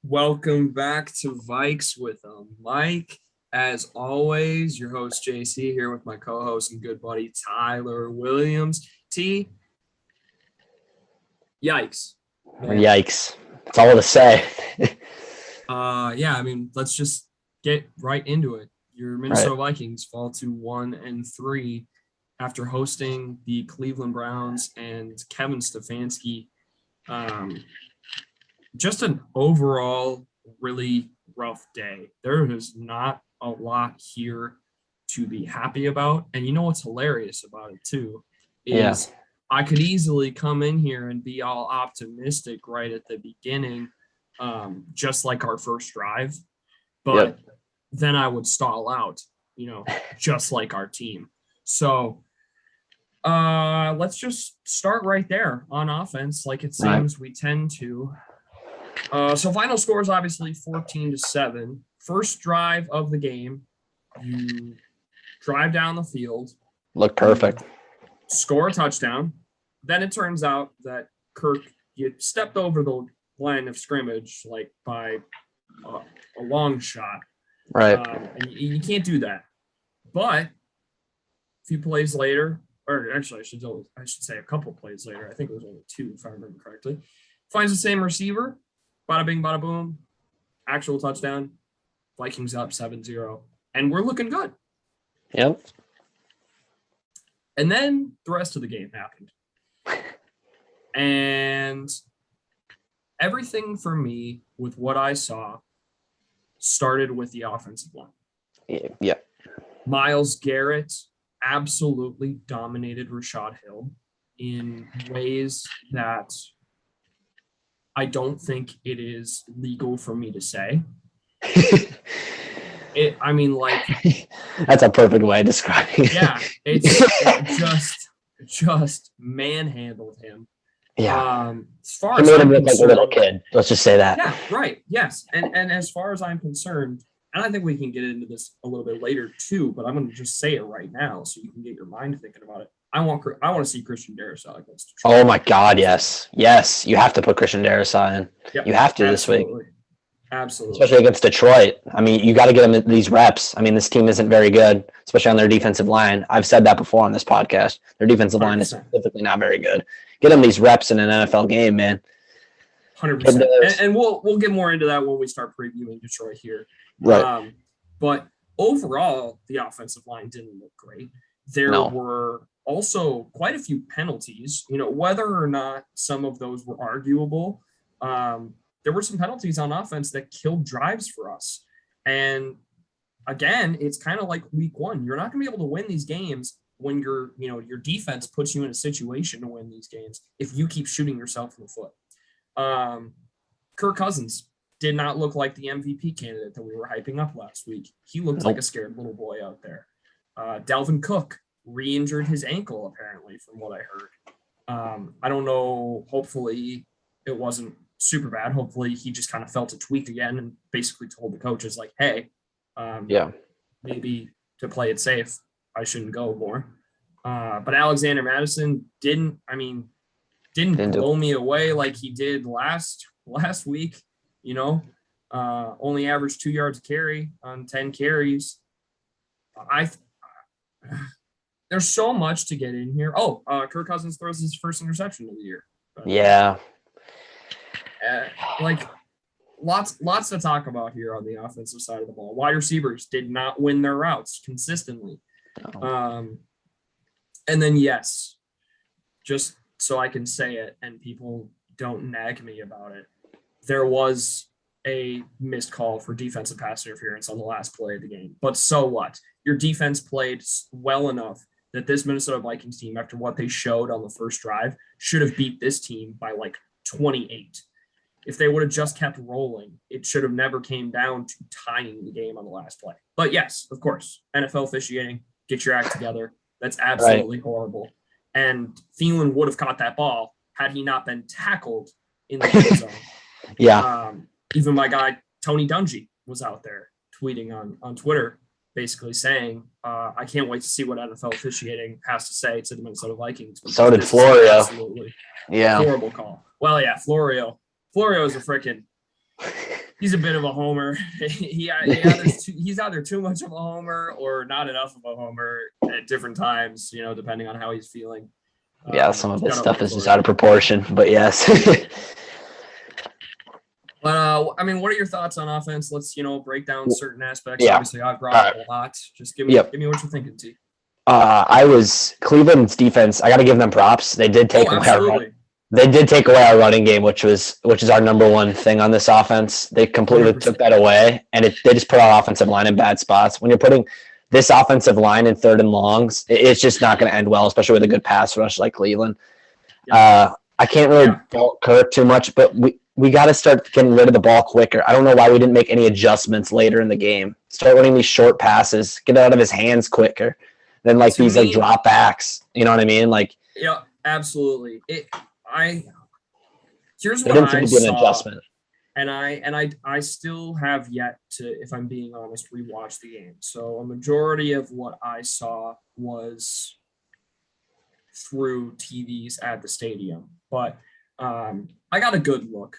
Welcome back to Vikes with Mike. As always, your host JC here with my co-host and good buddy Tyler Williams. T, yikes. Man. Yikes. That's all to say. Let's just get right into it. Your Minnesota Vikings fall to 1-3 after hosting the Cleveland Browns and Kevin Stefanski. Just an overall really rough day. There is not a lot here to be happy about. And you know what's hilarious about it too is I could easily come in here and be all optimistic right at the beginning, just like our first drive. But then I would stall out, just like our team. So let's just start right there on offense, like it seems we tend to. So final score is obviously 14-7. First drive of the game, you drive down the field. Look perfect. Score a touchdown. Then it turns out that Kirk, you stepped over the line of scrimmage like by a long shot. Right. And you can't do that. But a few plays later, or actually I should say a couple plays later. I think it was only two, if I remember correctly. Finds the same receiver. Bada bing, bada boom. Actual touchdown. Vikings up 7-0. And we're looking good. Yep. And then the rest of the game happened. And everything for me with what I saw started with the offensive line. Yeah. Myles Garrett absolutely dominated Rashad Hill in ways that I don't think it is legal for me to say. That's a perfect way of describing it. Yeah, it just manhandled him. Yeah. As far he as made I'm him look like a little kid. Let's just say that. Yeah, right. Yes. And as far as I'm concerned, and I think we can get into this a little bit later too, but I'm going to just say it right now so you can get your mind thinking about it. I want to see Christian Darrisaw against Detroit. Oh my God, yes. Yes, you have to put Christian Darrisaw in. Yep. You have to this week. Absolutely. Especially against Detroit. I mean, you got to get them these reps. I mean, this team isn't very good, especially on their defensive line. I've said that before on this podcast. Their defensive 100%. Line is specifically not very good. Get them these reps in an NFL game, man. 100%. And we'll get more into that when we start previewing Detroit here. Right. But overall, the offensive line didn't look great. There were also quite a few penalties, whether or not some of those were arguable. There were some penalties on offense that killed drives for us. And again, it's kind of like week one. You're not going to be able to win these games when your defense puts you in a situation to win these games if you keep shooting yourself in the foot. Kirk Cousins did not look like the MVP candidate that we were hyping up last week. He looked like a scared little boy out there. Dalvin Cook re-injured his ankle, apparently, from what I heard. I don't know. Hopefully it wasn't super bad. Hopefully he just kind of felt a tweak again and basically told the coaches like, hey, maybe to play it safe, I shouldn't go more. But Alexander Madison didn't blow me away like he did last week, only averaged 2 yards a carry on 10 carries. There's so much to get in here. Kirk Cousins throws his first interception of the year. Yeah. Lots to talk about here on the offensive side of the ball. Wide receivers did not win their routes consistently. And then, yes, just so I can say it and people don't nag me about it, there was a missed call for defensive pass interference on the last play of the game. But so what? Your defense played well enough that this Minnesota Vikings team, after what they showed on the first drive, should have beat this team by like 28. If they would have just kept rolling, it should have never came down to tying the game on the last play. But yes, of course, NFL officiating, get your act together. That's absolutely horrible. And Thielen would have caught that ball had he not been tackled in the end zone. Yeah. Even my guy, Tony Dungy, was out there tweeting on Twitter, basically saying, I can't wait to see what NFL officiating has to say to the Minnesota Vikings. So did Florio. Absolutely horrible call. Well, yeah, Florio is a freaking he's a bit of a homer. He's either too much of a homer or not enough of a homer at different times, depending on how he's feeling. Yeah, some of his stuff is just out of proportion, but yes. But what are your thoughts on offense? Let's break down certain aspects. Yeah. Obviously, I've brought up a lot. Just give me what you're thinking, T. Cleveland's defense. I got to give them props. They did take away our running game, which is our number one thing on this offense. They completely 100%. Took that away, and they just put our offensive line in bad spots. When you're putting this offensive line in third and longs, it's just not going to end well, especially with a good pass rush like Cleveland. Yeah. I can't really fault Kirk too much, but we got to start getting rid of the ball quicker. I don't know why we didn't make any adjustments later in the game. Start running these short passes, get it out of his hands quicker than these drop backs. You know what I mean? Yeah, absolutely. Here's what I saw. An adjustment. And I still have yet to, if I'm being honest, rewatch the game. So a majority of what I saw was through TVs at the stadium. But I got a good look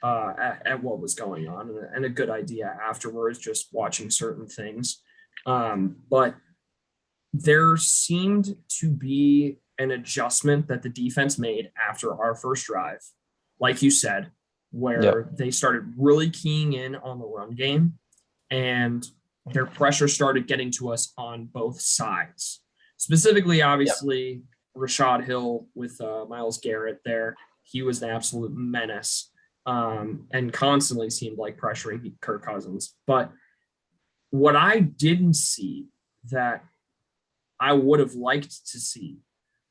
at what was going on and a good idea afterwards, just watching certain things. But there seemed to be an adjustment that the defense made after our first drive, like you said, where they started really keying in on the run game and their pressure started getting to us on both sides. Specifically, obviously, Rashad Hill with Myles Garrett there. He was an absolute menace and constantly seemed like pressuring Kirk Cousins. But what I didn't see that I would have liked to see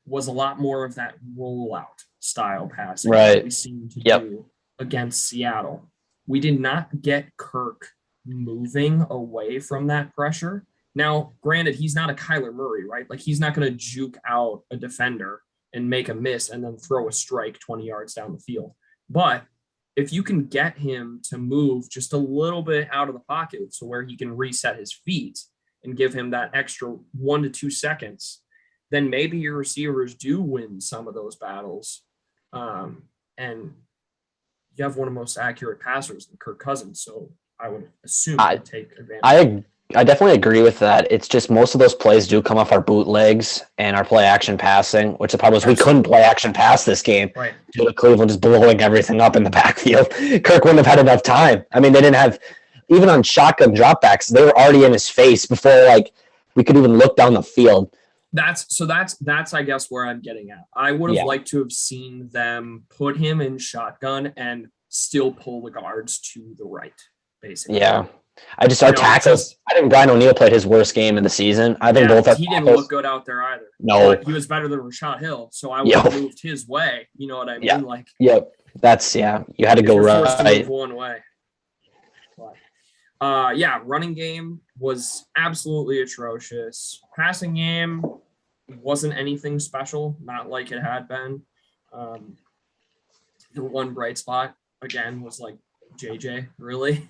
was a lot more of that rollout style passing that we seemed to do against Seattle. We did not get Kirk moving away from that pressure. Now, granted, he's not a Kyler Murray, right? He's not going to juke out a defender and make a miss and then throw a strike 20 yards down the field. But if you can get him to move just a little bit out of the pocket so where he can reset his feet and give him that extra 1 to 2 seconds, then maybe your receivers do win some of those battles. And you have one of the most accurate passers in Kirk Cousins. So I would assume he'd take advantage. I definitely agree with that. It's just most of those plays do come off our bootlegs and our play action passing, which the problem is we couldn't play action pass this game due to Cleveland just blowing everything up in the backfield. Kirk wouldn't have had enough time. They didn't have, even on shotgun dropbacks, they were already in his face before we could even look down the field. That's I guess where I'm getting at. I would have liked to have seen them put him in shotgun and still pull the guards to the right, basically. Yeah. Our tackles. I think Brian O'Neill played his worst game of the season. I think both. He didn't look good out there either. No, but he was better than Rashad Hill, so I would have moved his way. You know what I mean? That's You had to go right. To move one way. But, running game was absolutely atrocious. Passing game wasn't anything special, not like it had been. The one bright spot again was JJ, really.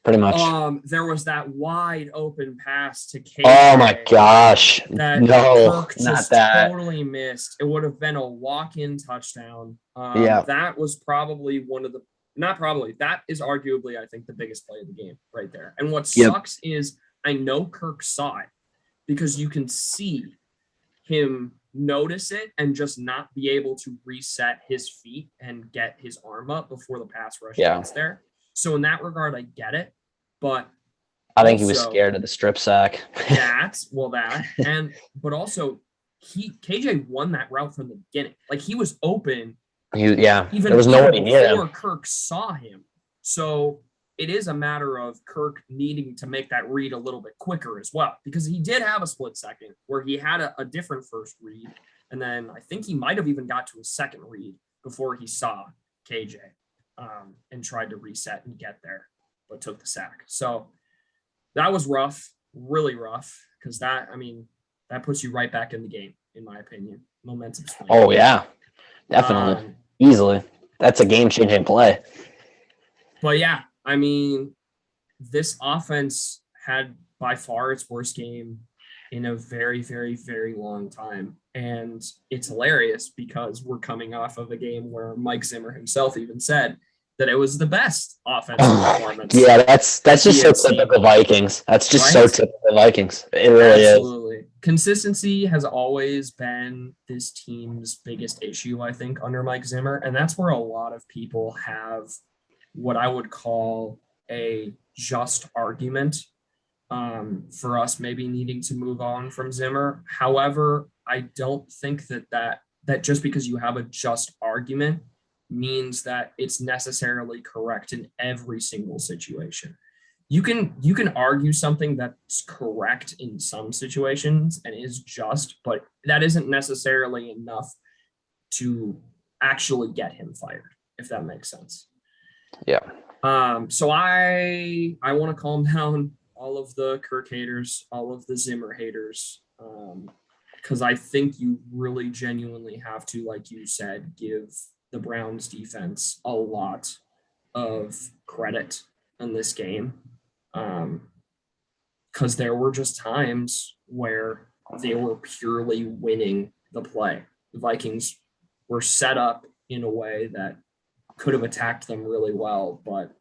Pretty much. There was that wide open pass to KJ. Oh my gosh! That no, Kirk not that. Totally missed. It would have been a walk-in touchdown. That was probably that is arguably, I think, the biggest play of the game right there. And what sucks is I know Kirk saw it because you can see him notice it and just not be able to reset his feet and get his arm up before the pass rush gets there. So in that regard, I get it, but I think he was scared of the strip sack. But also KJ won that route from the beginning. He was open. Even there was nobody near him before Kirk saw him. So it is a matter of Kirk needing to make that read a little bit quicker as well, because he did have a split second where he had a different first read. And then I think he might have even got to a second read before he saw KJ and tried to reset and get there, but took the sack. So that was rough, really rough, because that puts you right back in the game, in my opinion. Momentum swing. Oh, yeah, definitely. Easily. That's a game-changing play. But this offense had by far its worst game in a very, very, very long time. And it's hilarious because we're coming off of a game where Mike Zimmer himself even said that it was the best offensive performance. Yeah, that's just so typical Vikings. That's just so typical Vikings. It really is. Consistency has always been this team's biggest issue, I think, under Mike Zimmer. And that's where a lot of people have what I would call a just argument for us maybe needing to move on from Zimmer. However, I don't think that just because you have a just argument means that it's necessarily correct in every single situation. You can argue something that's correct in some situations and is just, but that isn't necessarily enough to actually get him fired, if that makes sense. Yeah. So I want to calm down all of the Kirk haters, all of the Zimmer haters, because I think you really genuinely have to, like you said, give the Browns defense a lot of credit in this game. Because there were just times where they were purely winning the play. The Vikings were set up in a way that could have attacked them really well, but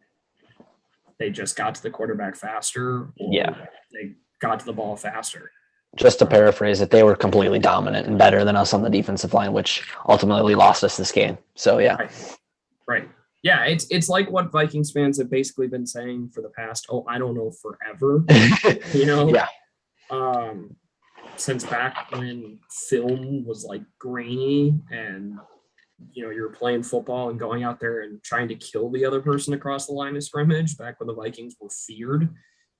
they just got to the quarterback faster. They got to the ball faster. Just to paraphrase it, they were completely dominant and better than us on the defensive line, which ultimately lost us this game. So, yeah. Right. Yeah, it's like what Vikings fans have basically been saying for the past, forever. Since back when film was like grainy and, you're playing football and going out there and trying to kill the other person across the line of scrimmage, back when the Vikings were feared.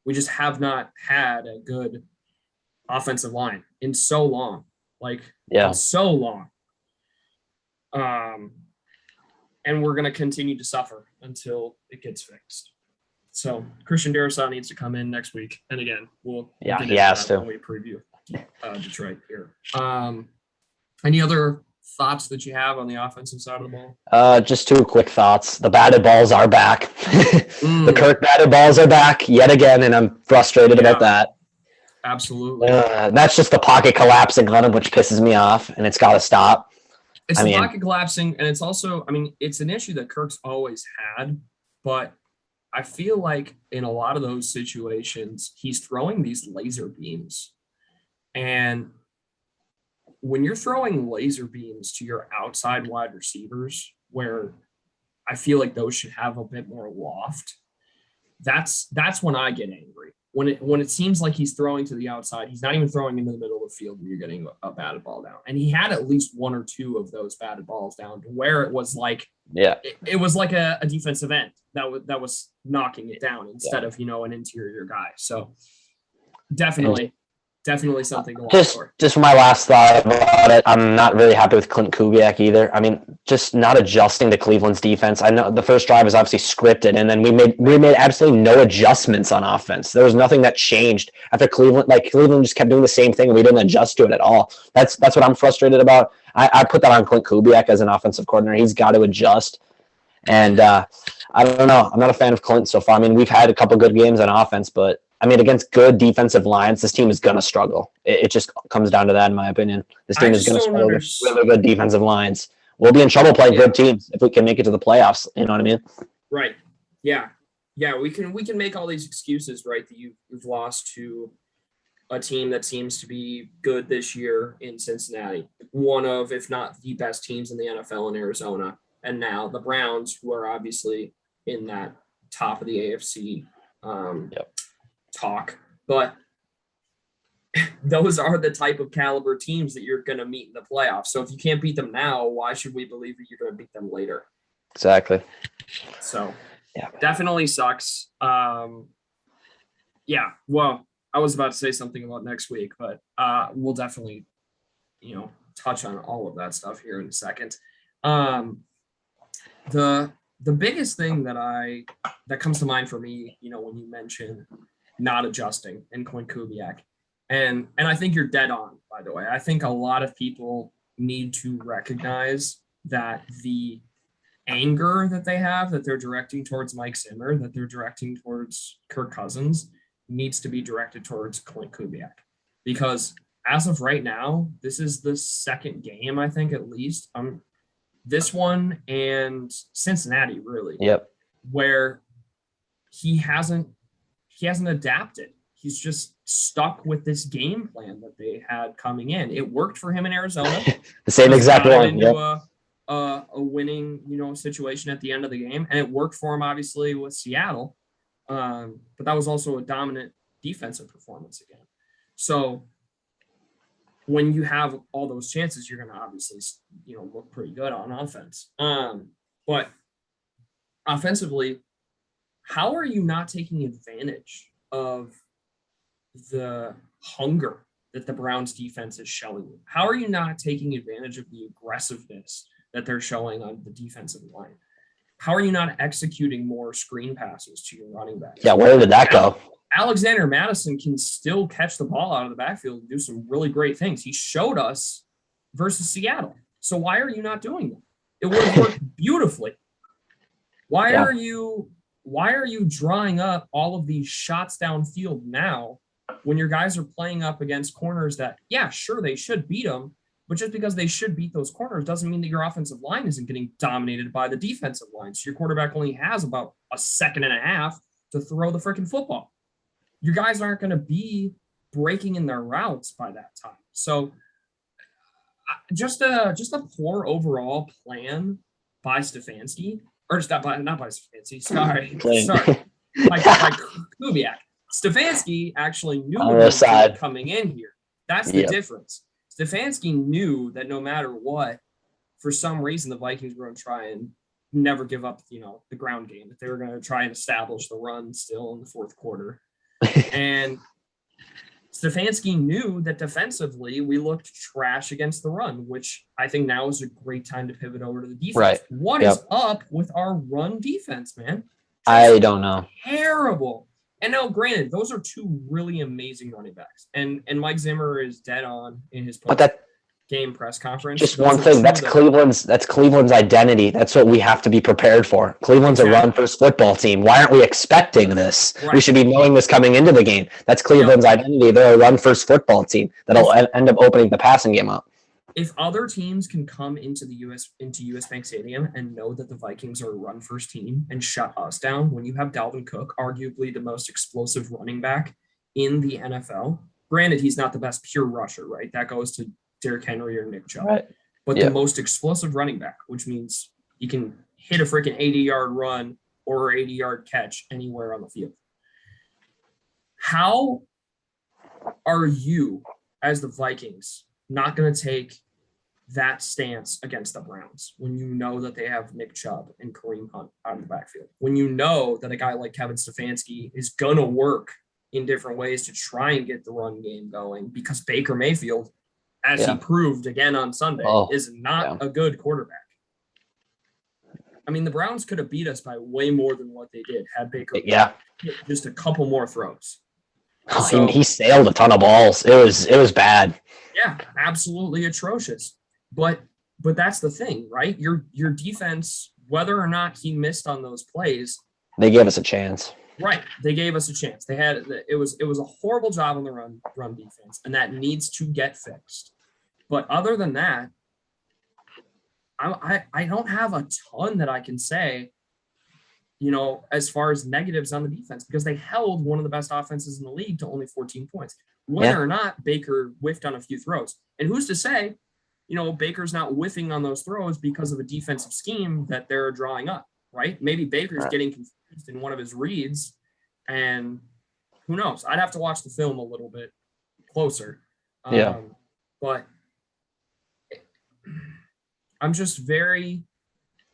We just have not had a good offensive line in so long. In so long. And we're going to continue to suffer until it gets fixed. So Christian Darrisaw needs to come in next week. And again, he has to. When we preview Detroit here. Any other thoughts that you have on the offensive side of the ball? Just two quick thoughts. The batted balls are back. The Kirk batted balls are back yet again, and I'm frustrated about that. Absolutely. That's just the pocket collapsing on him, which pisses me off, and it's got to stop. It's the pocket collapsing, and it's also, it's an issue that Kirk's always had, but I feel like in a lot of those situations, he's throwing these laser beams. And when you're throwing laser beams to your outside wide receivers, where I feel like those should have a bit more loft, that's when I get angry. When it seems like he's throwing to the outside, he's not even throwing into the middle of the field when you're getting a batted ball down. And he had at least one or two of those batted balls down to where it was like, it was like a defensive end that was knocking it down instead of, an interior guy. So definitely something to watch for. Just my last thought about it, I'm not really happy with Clevland Browns either. Just not adjusting to Cleveland's defense. I know the first drive was obviously scripted, and then we made absolutely no adjustments on offense. There was nothing that changed after Cleveland. Cleveland just kept doing the same thing, and we didn't adjust to it at all. That's what I'm frustrated about. I put that on Clevland Browns as an offensive coordinator. He's got to adjust. And I don't know. I'm not a fan of Clint so far. We've had a couple good games on offense, but against good defensive lines, this team is going to struggle. It just comes down to that, in my opinion. This team is going to struggle with really good defensive lines. We'll be in trouble playing good teams if we can make it to the playoffs. You know what I mean? Right. Yeah. We can make all these excuses, right? That you've lost to a team that seems to be good this year in Cincinnati. One of, if not the best teams in the NFL in Arizona. And now the Browns, who are obviously in that top of the AFC talk, but those are the type of caliber teams that you're going to meet in the playoffs. So if you can't beat them now, why should we believe that you're going to beat them later? Exactly. So definitely sucks. Well, I was about to say something about next week, but we'll definitely, touch on all of that stuff here in a second. The biggest thing that comes to mind for me, when you mention not adjusting and Clint Kubiak, and I think you're dead on, by the way. I think a lot of people need to recognize that the anger that they have, that they're directing towards Mike Zimmer, that they're directing towards Kirk Cousins, needs to be directed towards Clint Kubiak. Because as of right now, this is the second game, I think, at least. This one and Cincinnati, really. Yep. Where he hasn't adapted. He's just stuck with this game plan that they had coming in. It worked for him in Arizona. The same exact one. Into a winning, situation at the end of the game, and it worked for him obviously with Seattle. But that was also a dominant defensive performance again. So when you have all those chances, you're going to obviously, look pretty good on offense. But offensively, how are you not taking advantage of the hunger that the Browns defense is showing you? How are you not taking advantage of the aggressiveness that they're showing on the defensive line? How are you not executing more screen passes to your running backs? Yeah, where did that go? Alexander Mattison can still catch the ball out of the backfield and do some really great things. He showed us versus Seattle. So why are you not doing that? It would have worked beautifully. Why are you drawing up all of these shots downfield now when your guys are playing up against corners that, sure, they should beat them, but just because they should beat those corners doesn't mean that your offensive line isn't getting dominated by the defensive line. So your quarterback only has about a second and a half to throw the freaking football. Your guys aren't going to be breaking in their routes by that time. So just a poor overall plan by Stefanski, or not by Stefanski. Sorry, by Kubiak. Stefanski actually knew what he was coming in here. That's the difference. Stefanski knew that no matter what, for some reason, the Vikings were going to try and never give up, the ground game. That they were going to try and establish the run still in the fourth quarter. And Stefanski knew that defensively we looked trash against the run, which I think now is a great time to pivot over to the defense. Right. What is up with our run defense, man? I don't know. Terrible. And now, granted, those are two really amazing running backs, and Mike Zimmer is dead on in his game press conference. Just one thing. That's Cleveland's identity. That's what we have to be prepared for. Cleveland's a run-first football team. Why aren't we expecting this? Right. We should be knowing this coming into the game. That's Cleveland's identity. They're a run-first football team that'll end up opening the passing game up. If other teams can come into US Bank Stadium and know that the Vikings are a run-first team and shut us down, when you have Dalvin Cook, arguably the most explosive running back in the NFL, granted, he's not the best pure rusher, right? That goes to Derrick Henry or Nick Chubb. Right. But the most explosive running back, which means he can hit a freaking 80-yard run or 80-yard catch anywhere on the field. How are you, as the Vikings, not going to take that stance against the Browns when you know that they have Nick Chubb and Kareem Hunt out of the backfield? When you know that a guy like Kevin Stefanski is going to work in different ways to try and get the run game going, because Baker Mayfield, as he proved again on Sunday, is not a good quarterback. I mean, the Browns could have beat us by way more than what they did had Baker hit just a couple more throws. So, he sailed a ton of balls. It was bad. Yeah, absolutely atrocious. But that's the thing, right? Your defense, whether or not he missed on those plays, they gave us a chance. Right, they gave us a chance. It was a horrible job on the run defense, and that needs to get fixed. But other than that, I don't have a ton that I can say, as far as negatives on the defense, because they held one of the best offenses in the league to only 14 points. Whether or not Baker whiffed on a few throws. And who's to say, Baker's not whiffing on those throws because of a defensive scheme that they're drawing up, right? Maybe Baker's getting confused in one of his reads, and who knows? I'd have to watch the film a little bit closer. But I'm just very,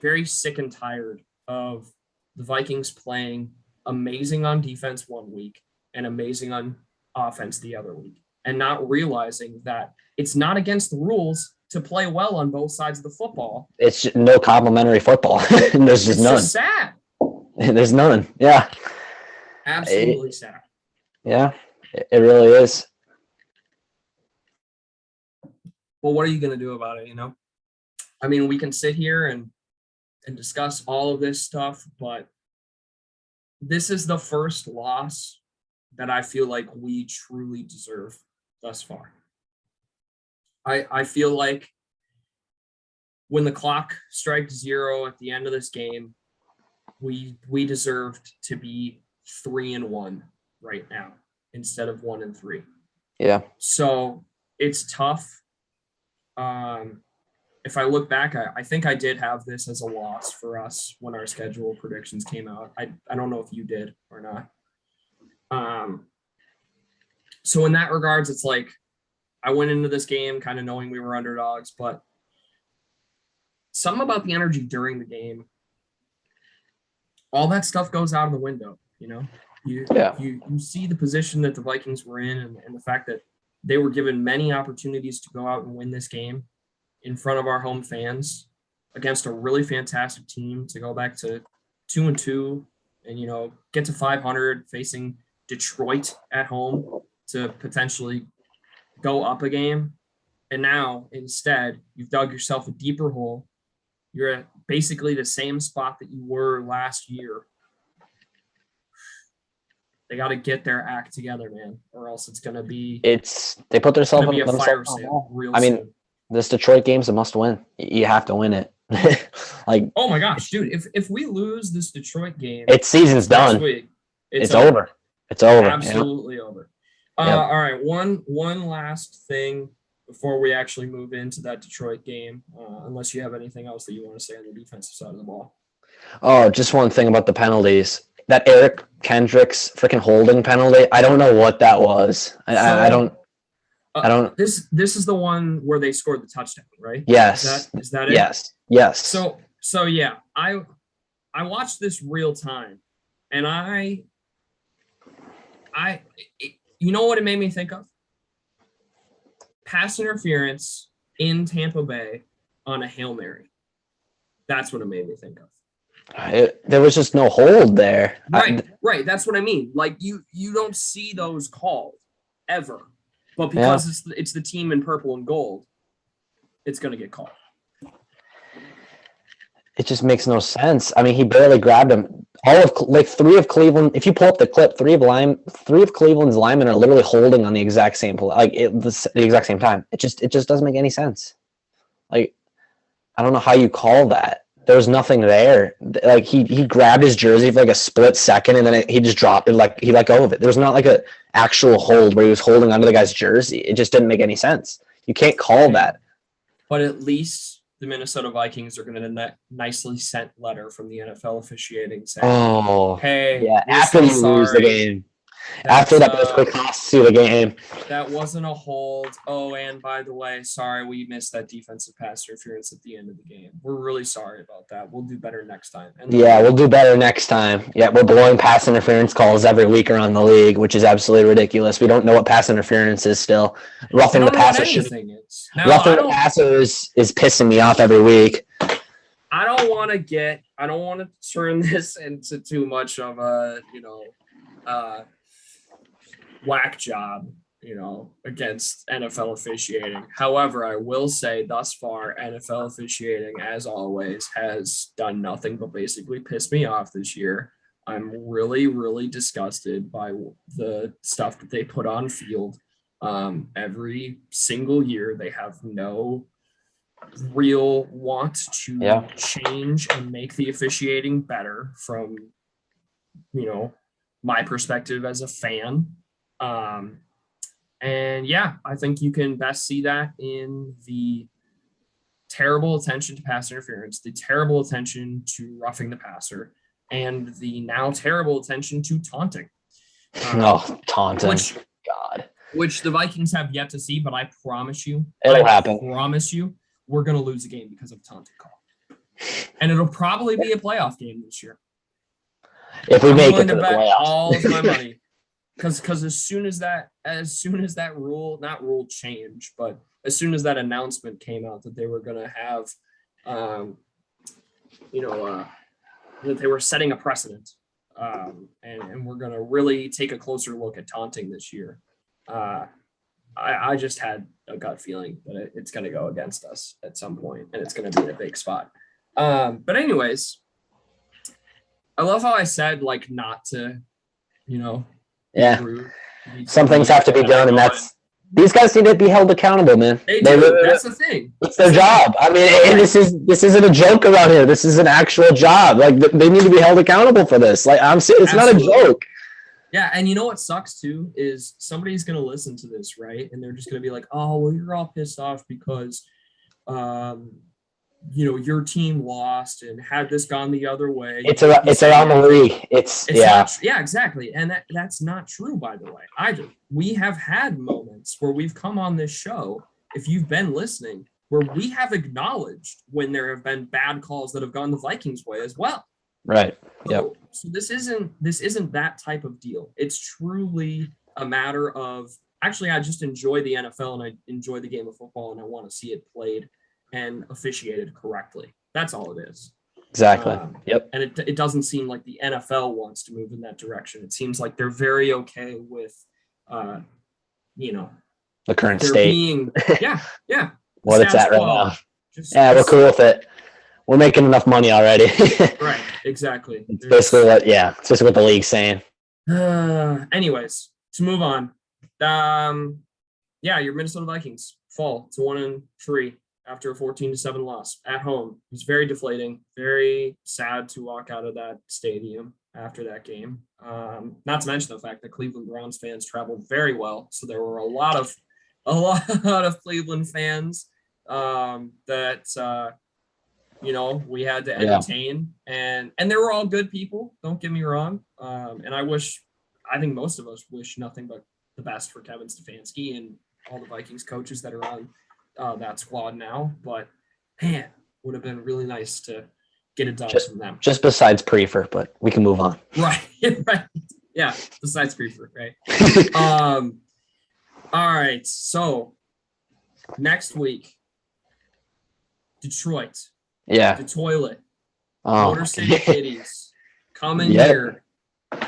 very sick and tired of the Vikings playing amazing on defense one week and amazing on offense the other week, and not realizing that it's not against the rules to play well on both sides of the football. It's no complimentary football. There's just none. Just sad. There's none. Yeah. Absolutely sad. Yeah, it really is. Well, what are you going to do about it? I mean, we can sit here and discuss all of this stuff, but this is the first loss that I feel like we truly deserve thus far. I feel like when the clock strikes 0 at the end of this game, we deserved to be 3-1 right now instead of 1-3. Yeah. So it's tough. If I look back, I think I did have this as a loss for us when our schedule predictions came out. I don't know if you did or not. So in that regards, it's like I went into this game kind of knowing we were underdogs, but something about the energy during the game, all that stuff goes out of the window, you know? You see the position that the Vikings were in and the fact that they were given many opportunities to go out and win this game in front of our home fans against a really fantastic team to go back to 2-2 and, you know, get to 500 facing Detroit at home to potentially go up a game. And now instead you've dug yourself a deeper hole. You're at basically the same spot that you were last year. They got to get their act together, man, or else it's going to be. They put themselves in a fire sale. I mean, soon. This Detroit game's a must win. You have to win it. Like, oh my gosh, dude! If we lose this Detroit game, its season's done. Week, it's over. It's over. Absolutely over. All right, one last thing before we actually move into that Detroit game, unless you have anything else that you want to say on the defensive side of the ball. Oh, just one thing about the penalties. That Eric Kendricks freaking holding penalty. I don't know what that was. I don't. This is the one where they scored the touchdown, right? Yes. Is that it? Yes. So yeah, I watched this real time, and I you know what it made me think of? Pass interference in Tampa Bay on a Hail Mary. That's what it made me think of. There was just no hold there. Right. That's what I mean. Like you don't see those called ever, but because it's the team in purple and gold, it's going to get called. It just makes no sense. I mean, he barely grabbed him. Three of Cleveland. If you pull up the clip, three of Cleveland's linemen are literally holding on the exact same the exact same time. It just doesn't make any sense. Like, I don't know how you call that. There was nothing there. Like he grabbed his jersey for like a split second, and then he just dropped it. Like he let go of it. There was not like a actual hold where he was holding onto the guy's jersey. It just didn't make any sense. You can't call that. But at least the Minnesota Vikings are going to nicely sent letter from the NFL officiating saying, "Oh, hey, yeah, after you lose the game, after that basically costs you the game. That wasn't a hold. Oh, and by the way, sorry, we missed that defensive pass interference at the end of the game. We're really sorry about that. We'll do better next time." We'll do better next time. Yeah, we're blowing pass interference calls every week around the league, which is absolutely ridiculous. We don't know what pass interference is still. Roughing the passer is pissing me off every week. I don't want to turn this into too much of a, whack job, against NFL officiating. However, I will say thus far, NFL officiating, as always, has done nothing but basically piss me off this year. I'm really, really disgusted by the stuff that they put on field. Every single year, they have no real want to change and make the officiating better from, my perspective as a fan. I think you can best see that in the terrible attention to pass interference, the terrible attention to roughing the passer, and the now terrible attention to taunting. Taunting. Which the Vikings have yet to see, but I promise you, we're going to lose a game because of taunting call. And it'll probably be a playoff game this year. If we make it to the playoffs. All of my money. Because as soon as that rule change, but as soon as that announcement came out that they were going to have, that they were setting a precedent, and we're going to really take a closer look at taunting this year. I just had a gut feeling that it's going to go against us at some point, and it's going to be in a big spot. But anyways, I love how I said not to, some things have to be done, and These guys need to be held accountable, man. They do. That's the thing. It's their job. I mean, and this isn't a joke around here. This is an actual job. Like, they need to be held accountable for this. Like, I'm saying, it's not a joke. Yeah, and you know what sucks too is somebody's gonna listen to this, right? And they're just gonna be like, "Oh, well, you're all pissed off because, your team lost, and had this gone the other way, it's around the league. It's yeah, yeah, exactly." And that's not true, by the way. Either we have had moments where we've come on this show, if you've been listening, where we have acknowledged when there have been bad calls that have gone the Vikings' way as well. Right. Yeah. So this isn't that type of deal. It's truly a matter of, actually, I just enjoy the NFL and I enjoy the game of football and I want to see it played and officiated correctly. That's all it is. Exactly. Yep. And it doesn't seem like the NFL wants to move in that direction. It seems like they're very okay with, the current state. Yeah. What it's at right now. We're cool with it. We're making enough money already. Right, exactly. It's basically what the league's saying. Anyways, to move on. Your Minnesota Vikings fall to 1-3 after a 14-7 loss at home. It was very deflating, very sad to walk out of that stadium after that game. Not to mention the fact that Cleveland Browns fans traveled very well, so there were a lot of Cleveland fans that we had to entertain, and they were all good people. Don't get me wrong. And I think most of us wish nothing but the best for Kevin Stefanski and all the Vikings coaches that are on that squad now. But man, would have been really nice to get it done from them. Just besides Prefer, but we can move on. Right. Yeah. Besides Prefer, right. All right. So next week, Detroit. Yeah. The toilet. Oh. Motor City Kitties coming here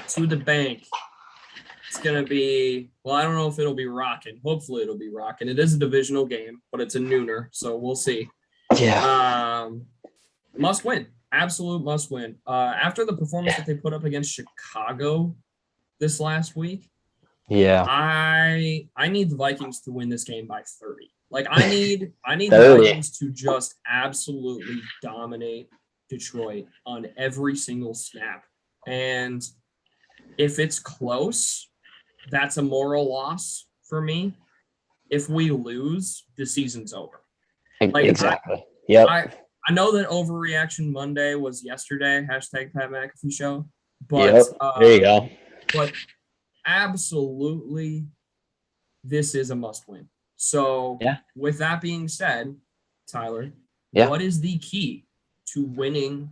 to the bank. It's going to be, well, I don't know if it'll be rocking. Hopefully it'll be rocking. It is a divisional game, but it's a nooner, so we'll see. Yeah. Must win. Absolute must win. After the performance that they put up against Chicago this last week, I need the Vikings to win this game by 30. Like, I need the Vikings to just absolutely dominate Detroit on every single snap. And if it's close, that's a moral loss for me. If we lose, the season's over. Like, exactly. I know that Overreaction Monday was yesterday, #Pat McAfee Show. But there you go. But absolutely, this is a must-win. So with that being said, Tyler, what is the key to winning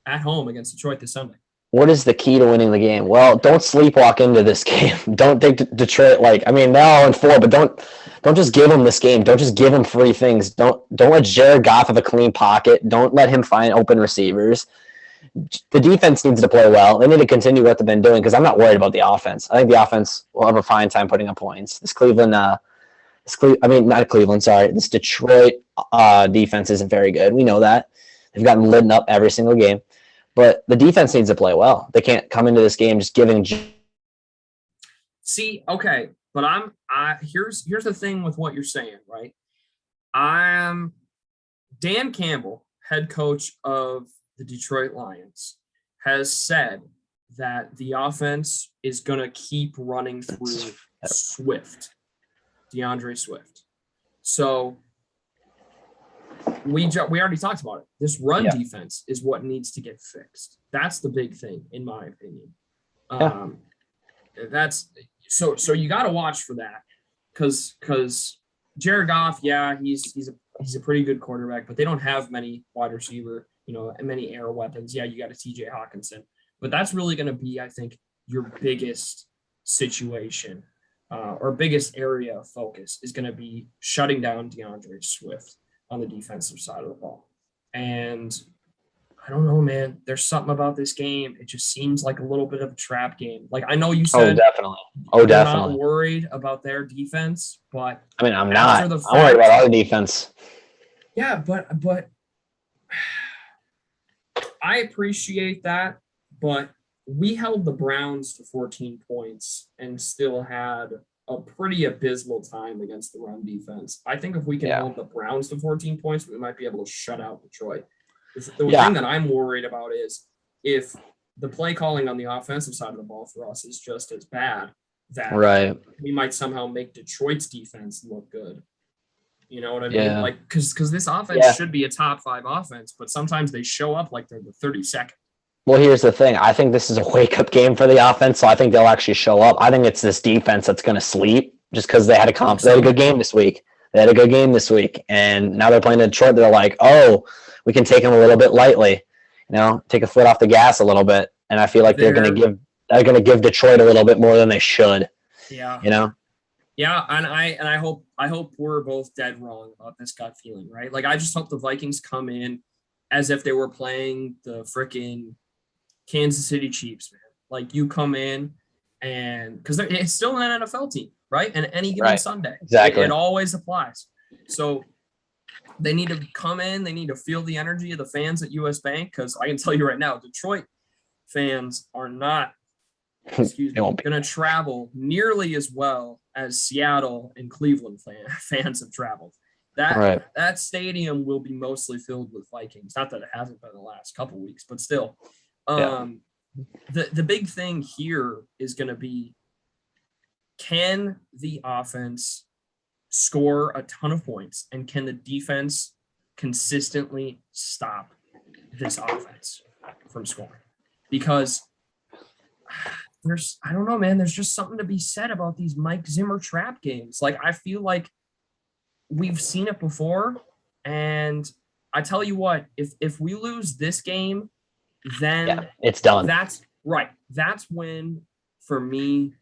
at home against Detroit this Sunday? What is the key to winning the game? Well, don't sleepwalk into this game. Don't think Detroit they're 0-4, but don't just give them this game. Don't just give them free things. Don't let Jared Goff have a clean pocket. Don't let him find open receivers. The defense needs to play well. They need to continue what they've been doing because I'm not worried about the offense. I think the offense will have a fine time putting up points. This Detroit defense isn't very good. We know that. They've gotten lit up every single game. But the defense needs to play well. They can't come into this game just giving. See, okay, but here's the thing with what you're saying, right? Dan Campbell, head coach of the Detroit Lions, has said that the offense is going to keep running through DeAndre Swift. So we already talked about it. This run defense is what needs to get fixed. That's the big thing, in my opinion. That's so you got to watch for that because Jared Goff, he's a pretty good quarterback, but they don't have many wide receiver, and many air weapons. Yeah, you got a TJ Hawkinson, but that's really going to be, I think, your biggest situation or biggest area of focus is going to be shutting down DeAndre Swift on the defensive side of the ball. And I don't know, man, there's something about this game. It just seems like a little bit of a trap game. Like, I know you said you're not worried about their defense, but I mean, I'm not. I'm worried about our defense. Yeah, but I appreciate that, but we held the Browns to 14 points and still had a pretty abysmal time against the run defense. I think if we can hold the Browns to 14 points, we might be able to shut out Detroit. The thing that I'm worried about is if the play calling on the offensive side of the ball for us is just as bad, that we might somehow make Detroit's defense look good. You know what I mean? Like, because this offense should be a top 5 offense, but sometimes they show up like they're the 32nd. Well, here's the thing. I think this is a wake-up game for the offense, so I think they'll actually show up. I think it's this defense that's going to sleep just because they had a good game this week. And now they're playing Detroit. They're like, oh, we can take them a little bit lightly, take a foot off the gas a little bit. And I feel like they're going to give Detroit a little bit more than they should. Yeah. Yeah, and I hope we're both dead wrong about this gut feeling, right? Like, I just hope the Vikings come in as if they were playing the freaking Kansas City Chiefs, man. Like, you come in and because it's still an NFL team, right? And any given Sunday, exactly, it always applies. So they need to come in. They need to feel the energy of the fans at US Bank, because I can tell you right now, Detroit fans are not going to travel nearly as well as Seattle and Cleveland fans have traveled. That stadium will be mostly filled with Vikings. Not that it hasn't been the last couple weeks, but still. The big thing here is going to be, can the offense score a ton of points, and can the defense consistently stop this offense from scoring? Because I don't know, man, there's just something to be said about these Mike Zimmer trap games. Like, I feel like we've seen it before, and I tell you what, if we lose this game, then it's done. That's right. That's when, for me,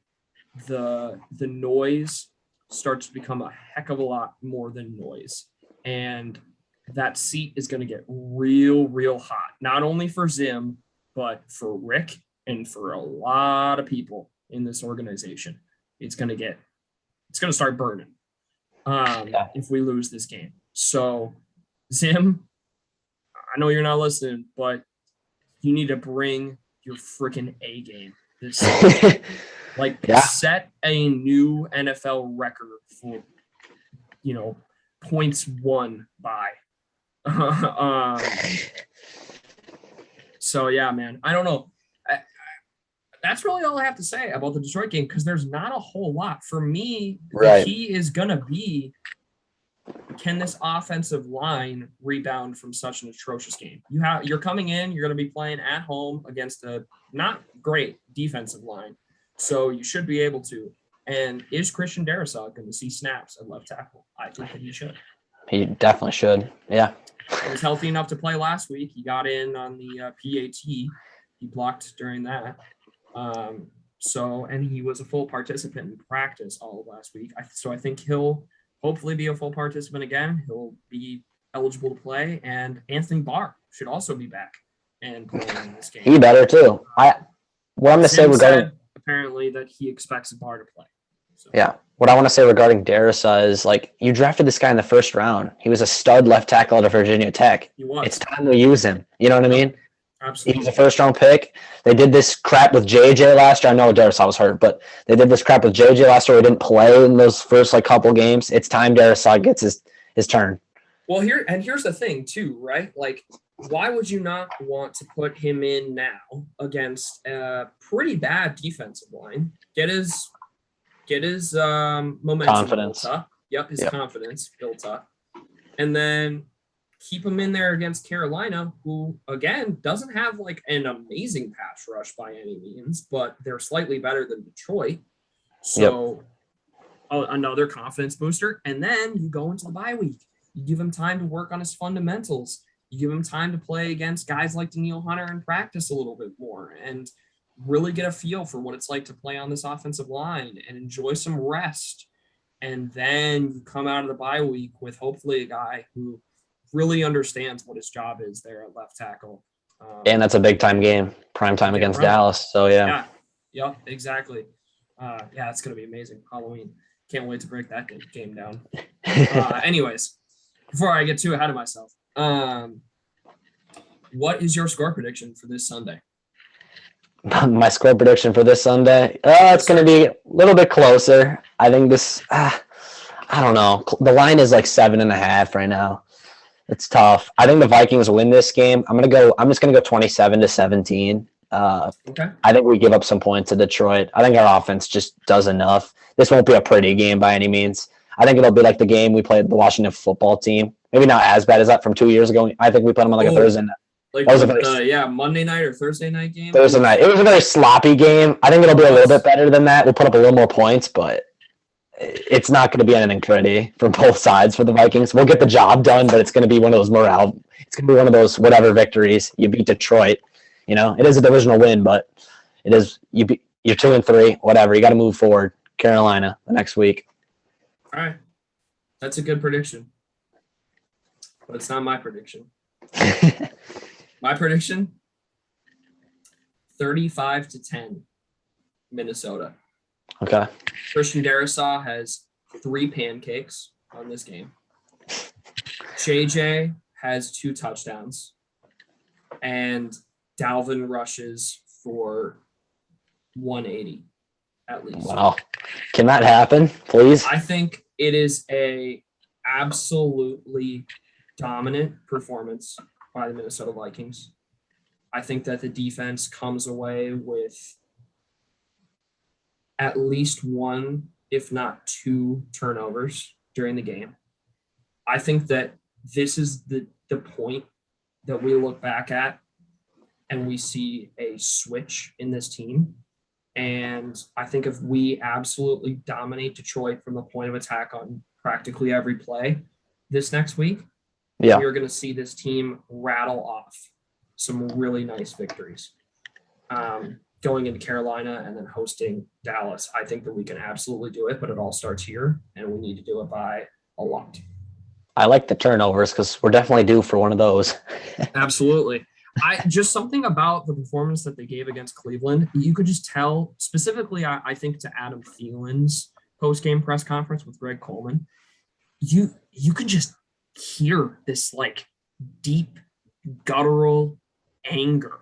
the noise starts to become a heck of a lot more than noise. And that seat is going to get real, real hot, not only for Zim, but for Rick and for a lot of people in this organization. It's going to start burning if we lose this game. So, Zim, I know you're not listening, but you need to bring your freaking A game this season. Set a new NFL record for, points won by. So, yeah, man, I don't know. That's really all I have to say about the Detroit game, because there's not a whole lot. For me, the key is going to be, can this offensive line rebound from such an atrocious game? You're coming in, you're going to be playing at home against a not great defensive line, so you should be able to. And is Christian Darrisaw going to see snaps at left tackle? I think that he should. He definitely should. Yeah. He was healthy enough to play last week. He got in on the PAT. He blocked during that. And he was a full participant in practice all of last week. So I think he'll hopefully be a full participant again. He'll be eligible to play, and Anthony Barr should also be back and playing in this game. He better too. What I'm going to say regarding apparently that he expects Barr to play. So. Yeah. What I want to say regarding Darrisaw is, you drafted this guy in the first round. He was a stud left tackle out of Virginia Tech. He was. It's time to use him. You know what I mean? Absolutely. He was a first-round pick. They did this crap with JJ last year. I know Darrisaw was hurt, but they did this crap with JJ last year. He didn't play in those first couple games. It's time Darrisaw gets his turn. Well, here's the thing too, right? Like, why would you not want to put him in now against a pretty bad defensive line? Get his momentum confidence built up. His confidence built up, and then keep him in there against Carolina, who, again, doesn't have an amazing pass rush by any means, but they're slightly better than Detroit. So another confidence booster. And then you go into the bye week. You give him time to work on his fundamentals. You give him time to play against guys like Danielle Hunter and practice a little bit more and really get a feel for what it's like to play on this offensive line and enjoy some rest. And then you come out of the bye week with hopefully a guy who really understands what his job is there at left tackle. And that's a big time game, prime time against Dallas. So yeah, exactly. It's going to be amazing. Halloween. Can't wait to break that game down. Anyways, before I get too ahead of myself, what is your score prediction for this Sunday? My score prediction for this Sunday, it's going to be a little bit closer. I think this, I don't know. The line is like 7.5 right now. It's tough. I think the Vikings win this game. I'm just going to go 27-17. Okay. I think we give up some points to Detroit. I think our offense just does enough. This won't be a pretty game by any means. I think it'll be like the game we played the Washington football team. Maybe not as bad as that from 2 years ago. I think we played them on like a Thursday night. Like Monday night or Thursday night game? Thursday night. It was a very sloppy game. I think it'll be a little bit better than that. We'll put up a little more points, but it's not going to be anything pretty for both sides for the Vikings. We'll get the job done, but it's going to be one of those morale. It's going to be one of those whatever victories. You beat Detroit. It is a divisional win, but it is you're 2-3, whatever. You got to move forward. Carolina the next week. All right, that's a good prediction, but it's not my prediction. My prediction: 35-10, Minnesota. Okay. Christian Darrisaw has 3 pancakes on this game. JJ has 2 touchdowns, and Dalvin rushes for 180 at least. Wow. Can that happen, please? I think it is a absolutely dominant performance by the Minnesota Vikings. I think that the defense comes away with at least 1, if not 2 turnovers during the game. I think that this is the point that we look back at and we see a switch in this team. And I think if we absolutely dominate Detroit from the point of attack on practically every play this next week, you're going to see this team rattle off some really nice victories. Going into Carolina and then hosting Dallas, I think that we can absolutely do it, but it all starts here, and we need to do it by a lot. I like the turnovers because we're definitely due for one of those. Absolutely. Just something about the performance that they gave against Cleveland, you could just tell, specifically, I think to Adam Thielen's post-game press conference with Greg Coleman, you could just hear this like deep, guttural anger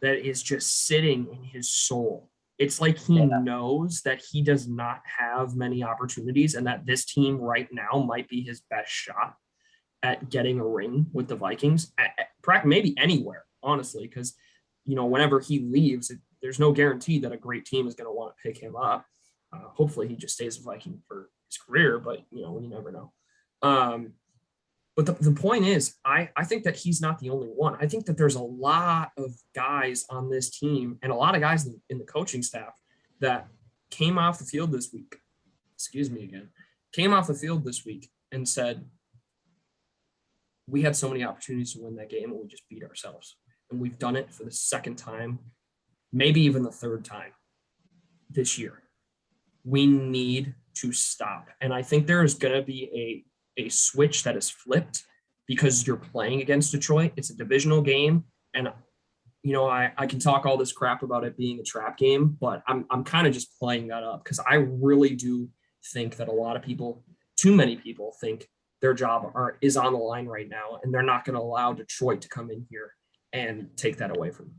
that is just sitting in his soul. It's like he knows that he does not have many opportunities and that this team right now might be his best shot at getting a ring with the Vikings, maybe anywhere, honestly, because, whenever he leaves, there's no guarantee that a great team is going to want to pick him up. Hopefully he just stays a Viking for his career, but, you never know. But the point is, I think that he's not the only one. I think that there's a lot of guys on this team and a lot of guys in the coaching staff that came off the field this week. Came off the field this week and said, we had so many opportunities to win that game and we just beat ourselves. And we've done it for the second time, maybe even the third time this year. We need to stop. And I think there is going to be a switch that is flipped because you're playing against Detroit. It's a divisional game. And, I can talk all this crap about it being a trap game, but I'm kind of just playing that up because I really do think that a lot of people, too many people, think their job is on the line right now, and they're not going to allow Detroit to come in here and take that away from them.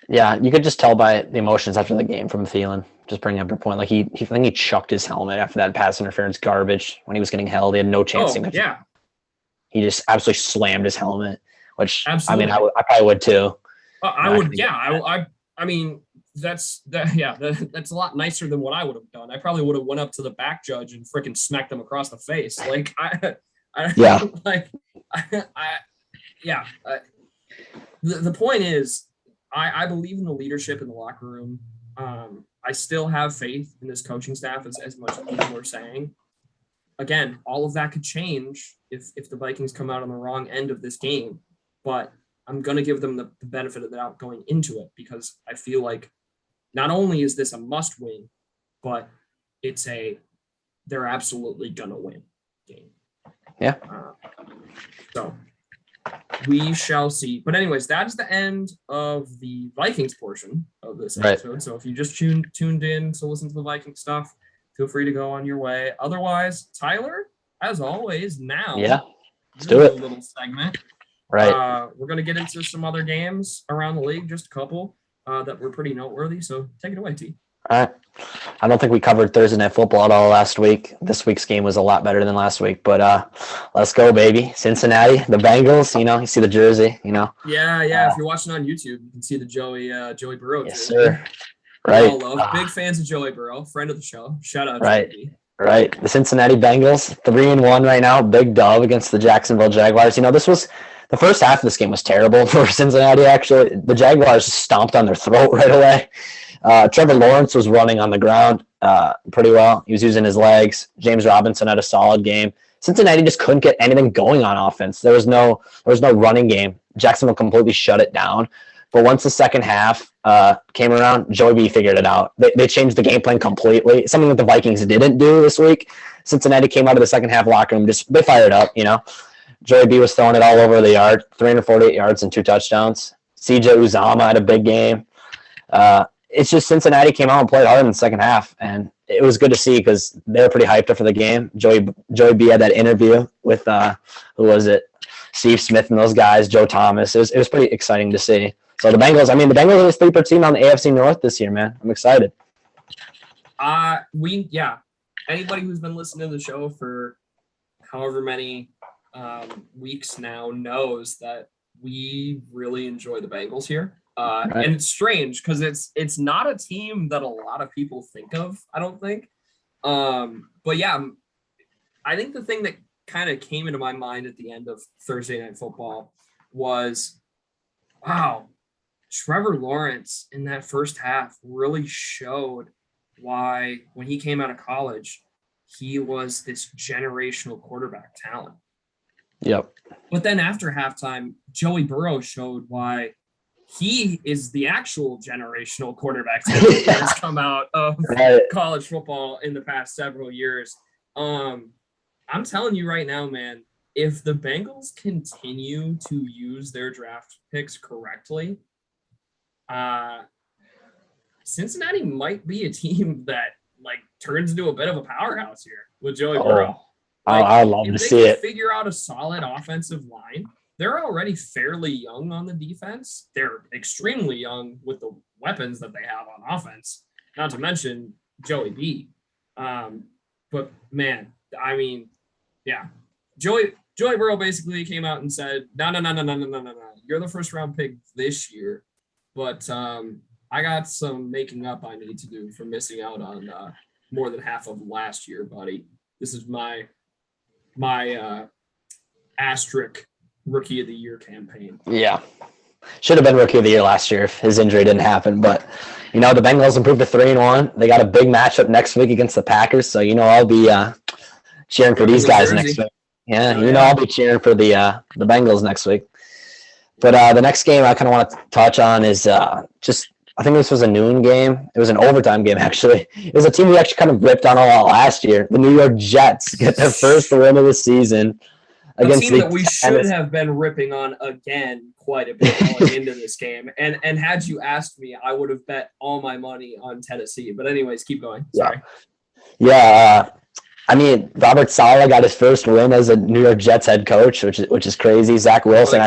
Yeah, you could just tell by the emotions after the game from Thielen. Just bringing up your point, like I think he chucked his helmet after that pass interference garbage when he was getting held. He had no chance. He just absolutely slammed his helmet, which absolutely. I probably would too. I would. Yeah, I mean, that's a lot nicer than what I would have done. I probably would have went up to the back judge and freaking smacked him across the face. The point is, I believe in the leadership in the locker room. I still have faith in this coaching staff as much as people are saying. Again, all of that could change if the Vikings come out on the wrong end of this game, but I'm going to give them the benefit of the doubt going into it because I feel like not only is this a must win, but they're absolutely going to win game. Yeah. So we shall see. But anyways, that's the end of the Vikings portion of this episode. Right. So if you just tuned in to listen to the Viking stuff, feel free to go on your way. Otherwise, Tyler, as always, now let's do it. A little segment. Right. We're going to get into some other games around the league, just a couple. that were pretty noteworthy. So take it away, T. All right. I don't think we covered Thursday Night Football at all last week. This week's game was a lot better than last week, but let's go, baby. Cincinnati, the Bengals, you see the jersey, Yeah. If you're watching on YouTube, you can see the Joey Burrow Yes, jersey. sir. Right. Big fans of Joey Burrow, friend of the show. Shout out, right. Joey. Right. The Cincinnati Bengals, 3-1 right now. Big dub against the Jacksonville Jaguars. This was the first half of this game was terrible for Cincinnati, actually. The Jaguars stomped on their throat right away. Trevor Lawrence was running on the ground pretty well. He was using his legs. James Robinson had a solid game. Cincinnati just couldn't get anything going on offense. There was no running game. Jacksonville completely shut it down. But once the second half came around, Joey B figured it out. They changed the game plan completely, something that the Vikings didn't do this week. Cincinnati came out of the second half locker room, they fired up, Joey B was throwing it all over the yard, 348 yards and 2 touchdowns. CJ Uzama had a big game. It's just Cincinnati came out and played hard in the second half, and it was good to see because they were pretty hyped up for the game. Joey B had that interview with who was it? Steve Smith and those guys, Joe Thomas. It was pretty exciting to see. So the Bengals are the sleeper team on the AFC North this year, man. I'm excited. Anybody who's been listening to the show for however many weeks now knows that we really enjoy the Bengals here. Right. And it's strange because it's not a team that a lot of people think of, I don't think. But yeah, I think the thing that kind of came into my mind at the end of Thursday Night Football was, wow, Trevor Lawrence in that first half really showed why when he came out of college, he was this generational quarterback talent. Yep. But then after halftime, Joey Burrow showed why he is the actual generational quarterback talent that has come out of college football in the past several years. I'm telling you right now, man, if the Bengals continue to use their draft picks correctly, Cincinnati might be a team that turns into a bit of a powerhouse here with Joey Burrow. I love to see it. Figure out a solid offensive line. They're already fairly young on the defense. They're extremely young with the weapons that they have on offense, not to mention Joey B. But man, I mean, yeah, Joey Burrow basically came out and said, no. You're the first round pick this year, but I got some making up I need to do for missing out on more than half of last year, buddy. This is my asterisk Rookie of the Year campaign. Yeah. Should have been Rookie of the Year last year if his injury didn't happen. But, the Bengals improved to 3-1. They got a big matchup next week against the Packers. So, I'll be cheering for these guys next week. Yeah, I'll be cheering for the Bengals next week. But the next game I kind of want to touch on is I think this was a noon game. It was an overtime game, actually. It was a team we actually kind of ripped on a lot last year. The New York Jets get their first win of the season. A team that we should have been ripping on again quite a bit going into this game. And had you asked me, I would have bet all my money on Tennessee. But anyways, keep going. Sorry. Yeah. Robert Saleh got his first win as a New York Jets head coach, which is crazy. Zach Wilson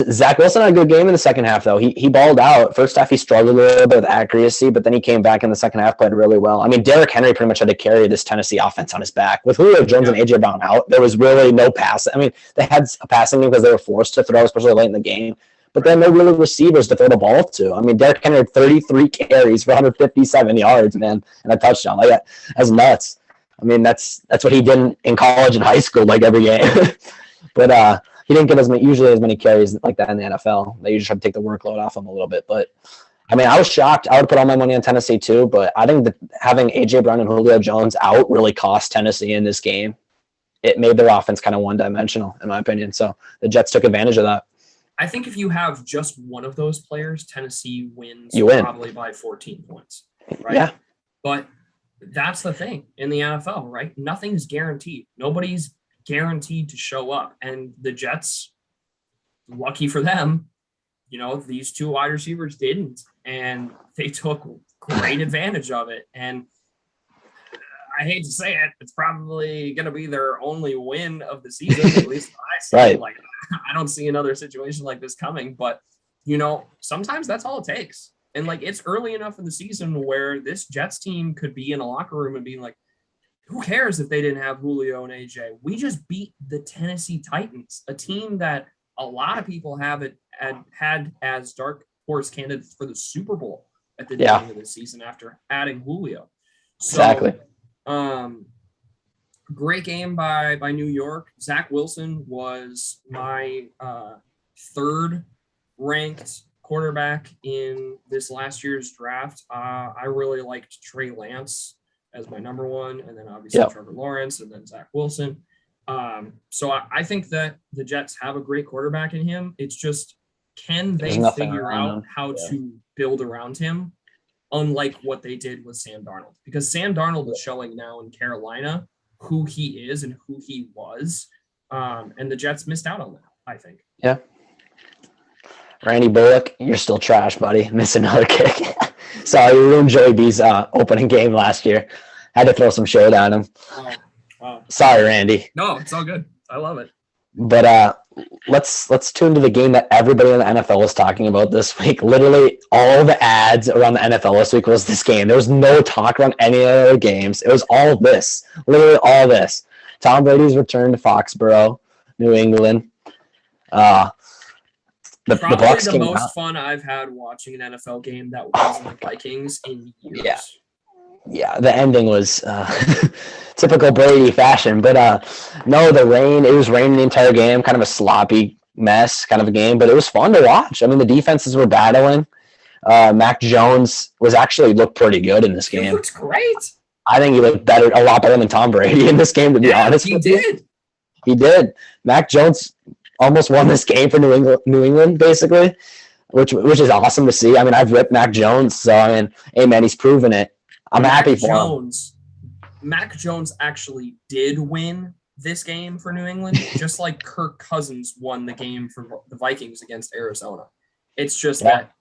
Zach Wilson had a good game in the second half, though. He balled out. First half, he struggled a little bit with accuracy, but then he came back in the second half, played really well. Derrick Henry pretty much had to carry this Tennessee offense on his back. With Julio Jones and A.J. Brown out, there was really no pass. They had a passing game because they were forced to throw, especially late in the game. But then no really receivers to throw the ball to. Derrick Henry had 33 carries for 157 yards, man, and a touchdown. That's nuts. That's what he did in college and high school, every game. But he didn't get usually as many carries like that in the NFL. They usually try to take the workload off him a little bit. But, I was shocked. I would put all my money on Tennessee too, but I think that having A.J. Brown and Julio Jones out really cost Tennessee in this game. It made their offense kind of one-dimensional, in my opinion. So the Jets took advantage of that. I think if you have just one of those players, Tennessee wins probably by 14 points. Right? Yeah. But that's the thing in the NFL, right? Nothing's guaranteed. Nobody's guaranteed to show up, and the Jets, lucky for them, these two wide receivers didn't, and they took great advantage of it. And I hate to say it, it's probably going to be their only win of the season, at least I see. Right. I don't see another situation like this coming, but sometimes that's all it takes. And like, it's early enough in the season where this Jets team could be in a locker room and being like, who cares if they didn't have Julio and AJ? We just beat the Tennessee Titans, a team that a lot of people had as dark horse candidates for the Super Bowl at the beginning of the season after adding Julio. So, exactly. Great game by New York. Zach Wilson was my third ranked quarterback in this last year's draft. I really liked Trey Lance as my number one, and then obviously Trevor Lawrence, and then Zach Wilson. So I think that the Jets have a great quarterback in him. It's just, can they figure out how to build around him, unlike what they did with Sam Darnold? Because Sam Darnold is showing now in Carolina who he is and who he was, and the Jets missed out on that, I think. Yeah. Randy Bullock, you're still trash, buddy. Miss another kick. Sorry, you ruined Joey B's opening game last year. Had to throw some shade on him. Oh, wow. Sorry, Randy. No, it's all good. I love it. But let's tune to the game that everybody in the NFL was talking about this week. Literally all the ads around the NFL this week was this game. There was no talk around any other games. It was all this. Literally all this. Tom Brady's return to Foxborough, New England. The Bucs the most fun I've had watching an NFL game that was the Vikings in years. Yeah, the ending was typical Brady fashion. But no, it was raining the entire game, kind of a sloppy mess kind of a game, but it was fun to watch. I mean, the defenses were battling. Mac Jones looked pretty good in this game. He looked great. I think he looked a lot better than Tom Brady in this game, to be honest. He did. He did. Mac Jones almost won this game for New England, basically, which is awesome to see. I mean, I've ripped Mac Jones, so I mean, hey man, he's proven it. I'm happy for him. Mac Jones actually did win this game for New England, just like Kirk Cousins won the game for the Vikings against Arizona. It's just that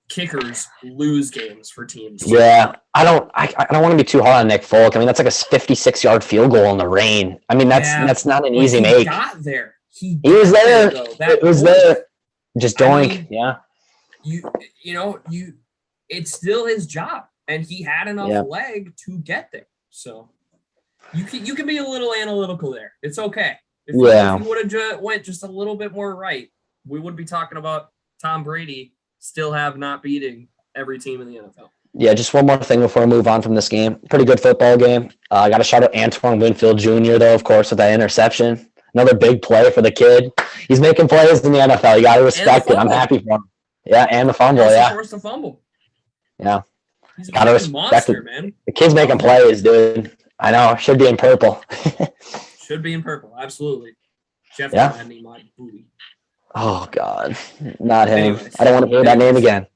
kickers lose games for teams. Yeah, I don't want to be too hard on Nick Folk. I mean, that's like a 56-yard field goal in the rain. I mean, that's not an easy make. He got there. He was there. It was there. Just doink. It's still his job, and he had enough leg to get there. So you can be a little analytical there. It's okay. If you would have went just a little bit more right, we would be talking about Tom Brady still not beating every team in the NFL. Yeah, just one more thing before we move on from this game. Pretty good football game. I got to shout out Antoine Winfield Jr., though, of course, with that interception. Another big play for the kid. He's making plays in the NFL. You got to respect it. I'm happy for him. Yeah, and the fumble, Forced a fumble. Yeah. He's a monster, man. The kid's making plays, dude. I know. Should be in purple. Should be in purple. Absolutely. Jeff Gladney, my booty. Oh, God. Not him. Anyways. I don't want to hear that name again.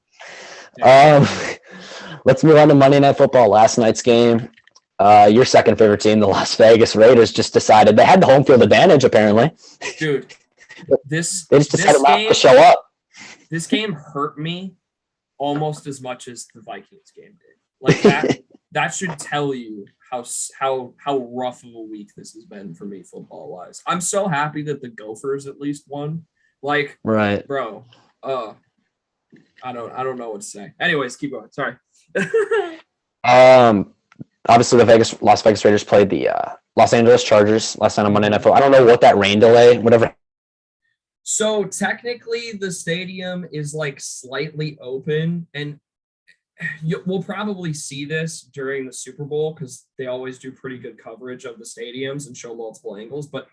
Let's move on to Monday Night Football. Last night's game. Your second favorite team, the Las Vegas Raiders, just decided they had the home field advantage, apparently. Dude, they just decided not to show up. This game hurt me almost as much as the Vikings game did. Like that should tell you how rough of a week this has been for me football wise. I'm so happy that the Gophers at least won. Like, right, bro. I don't know what to say. Anyways, keep going. Sorry. Obviously, the Las Vegas Raiders played the Los Angeles Chargers last night on Monday Night Football. I don't know what that rain delay, whatever. So technically, the stadium is like slightly open, and we'll probably see this during the Super Bowl because they always do pretty good coverage of the stadiums and show multiple angles. But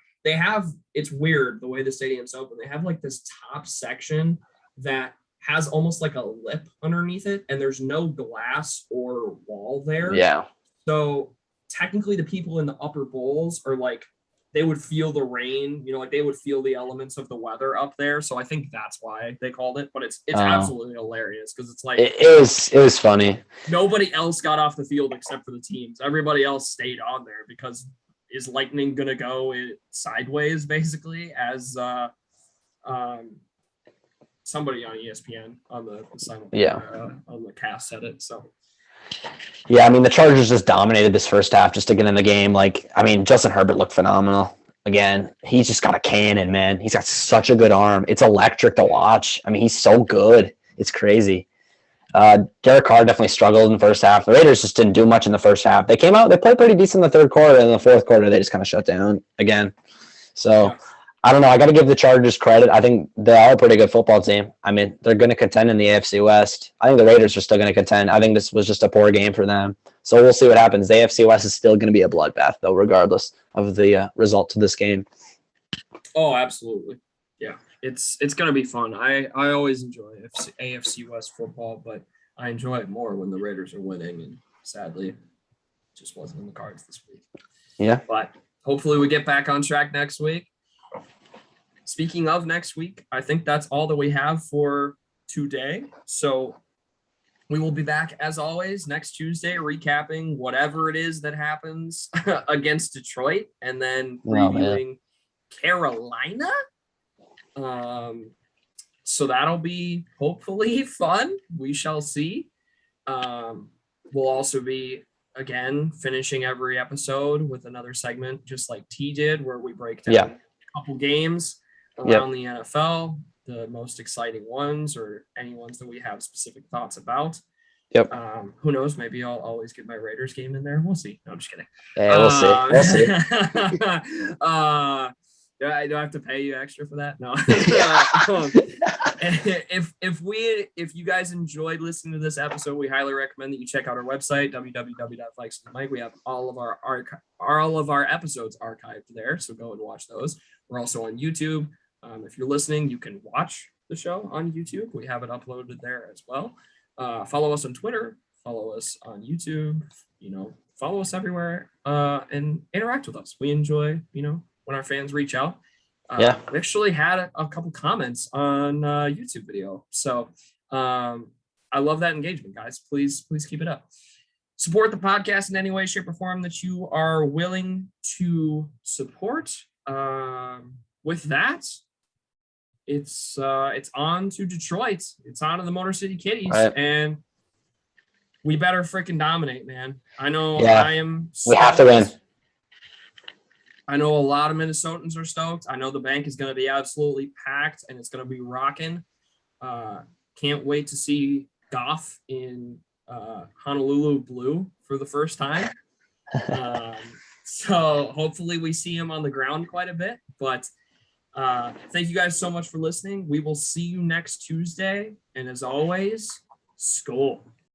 it's weird the way the stadium's open. They have like this top section that has almost like a lip underneath it, and there's no glass or wall there. Yeah. So technically the people in the upper bowls are like, they would feel the rain, like they would feel the elements of the weather up there. So I think that's why they called it, but it's absolutely hilarious because it's like, it was funny. Nobody else got off the field except for the teams. Everybody else stayed on there because is lightning going to go sideways basically as somebody on ESPN on the on the cast said it. So yeah, I mean the Chargers just dominated this first half just to get in the game. Like, I mean, Justin Herbert looked phenomenal. again, he's just got a cannon, man. He's got such a good arm. It's electric to watch. I mean, he's so good. It's crazy. Derek Carr definitely struggled in the first half. The Raiders just didn't do much in the first half. They came out, they played pretty decent in the third quarter, and in the fourth quarter, they just kind of shut down again. So, I don't know. I got to give the Chargers credit. I think they are a pretty good football team. I mean, they're going to contend in the AFC West. I think the Raiders are still going to contend. I think this was just a poor game for them. So we'll see what happens. The AFC West is still going to be a bloodbath, though, regardless of the result to this game. Oh, absolutely. Yeah, it's going to be fun. I always enjoy AFC West football, but I enjoy it more when the Raiders are winning, and sadly, it just wasn't in the cards this week. Yeah. But hopefully we get back on track next week. Speaking of next week, I think that's all that we have for today. So we will be back, as always, next Tuesday, recapping whatever it is that happens against Detroit, and then previewing Carolina. So that'll be hopefully fun. We shall see. We'll also be, again, finishing every episode with another segment, just like T did, where we break down a couple games around the NFL, the most exciting ones, or any ones that we have specific thoughts about. Who knows? Maybe I'll always get my Raiders game in there. We'll see. No, I'm just kidding. Yeah, we'll see. Do I have to pay you extra for that? No. If you guys enjoyed listening to this episode, we highly recommend that you check out our website, www.vikes.mike. We have all of our episodes archived there, so go and watch those. We're also on YouTube. If you're listening, you can watch the show on YouTube. We have it uploaded there as well. Follow us on Twitter. Follow us on YouTube. Follow us everywhere and interact with us. We enjoy, when our fans reach out. We actually had a couple comments on YouTube video. So I love that engagement, guys. Please keep it up. Support the podcast in any way, shape, or form that you are willing to support. With that, it's on to Detroit. It's on to the Motor City Kitties, and we better freaking dominate, man. I know I am stoked. We have to win. I know a lot of Minnesotans are stoked. I know the bank is going to be absolutely packed, and it's going to be rocking. Can't wait to see Goff in Honolulu blue for the first time. So hopefully we see him on the ground quite a bit. But thank you guys so much for listening. We will see you next Tuesday. And as always, Skol.